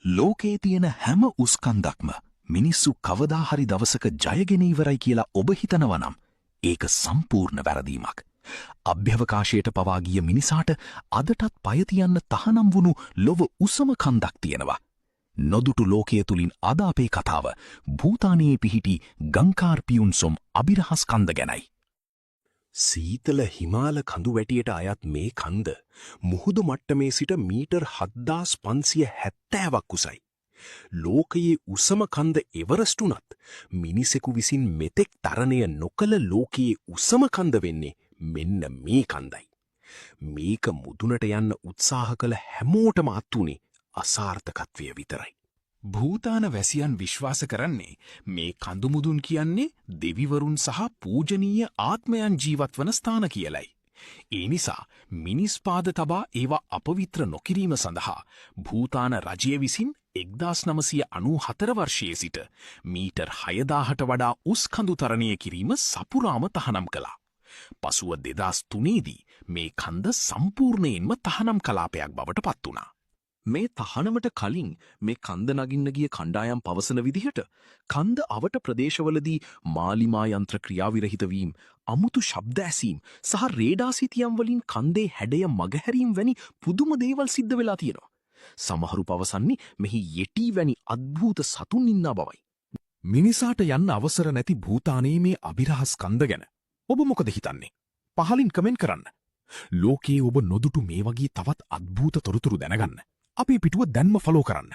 ලෝකයේ තියෙන හැම උස්කන්දක්ම මිනිස්සු කවදා හරි දවසක ජයගෙන ඉවරයි කියලා ඔබ හිතනවා නම් ඒක සම්පූර්ණ වැරදීමක්. අභ්‍යවකාශයට පවා ගිය මිනිසාට අදටත් පය තියන්න තහනම් වුණු ලොව උසම කන්දක් තියෙනවා. නොදුටු ලෝකයේ තුලින් අද අපේ කතාව භූතානයේ පිහිටි ගංකාර්පියුන්සොම් අබිරහස් කන්ද ගැනයි. සීතල හිමාල කඳු වැටියට අයත් මේ කන්ද මුහුදු මට්ටමේ සිට මීටර් 7570ක් උසයි. ලෝකයේ උසම කන්ද එවරස්ට් උනත් මිනිසෙකු විසින් මෙතෙක් තරණය නොකළ ලෝකයේ උසම කන්ද වෙන්නේ මෙන්න මේ කන්දයි. මේක මුදුනට යන්න උත්සාහ කළ හැමෝටම අත්ුනේ අසාර්ථකත්වය විතරයි. භූතාන වැසියන් විශ්වාස කරන්නේ මේ කඳුමුදුන් කියන්නේ දෙවිවරුන් සහ පූජනීය ආත්මයන් ජීවත් වන ස්ථාන කියලයි. ඒ නිසා මිනිස් පාද තබා ඒවා අපවිත්‍ර නොකිරීම සඳහා භූතාන රජය විසින් 1994 වර්ෂයේ සිට මීටර් 6000ට වඩා උස් කඳු තරණය කිරීම සපුරාම තහනම් කළා. පසුව 2003දී මේ කන්ද සම්පූර්ණයෙන්ම තහනම් කලාපයක් බවට පත් වුණා. මේ තහනමට කලින් මේ කන්ද නගින්න ගිය කණ්ඩායම් පවසන විදිහට කන්ද අවට ප්‍රදේශවලදී මාලිමා යන්ත්‍ර ක්‍රියාවිරහිත වීම, අමුතු ශබ්ද ඇසීම් සහ රේඩාර් සිතියම් වලින් කන්දේ හැඩය මගහැරීම් වැනි පුදුම දේවල් සිද්ධ වෙලා තියෙනවා. සමහරු පවසන්නේ මෙහි යෙටි වැනි අద్භූත සතුන් ඉන්නා බවයි. මිනිසාට යන්න අවසර නැති භූතානයේ මේ අබිරහස් කන්ද ගැන ඔබ මොකද හිතන්නේ? පහලින් කමෙන්ට් කරන්න. ලෝකයේ ඔබ නොදුටු මේ වගේ තවත් අద్භූත තොරතුරු දැනගන්න අපේ පිටුව දැන්ම ෆලෝ කරන්න.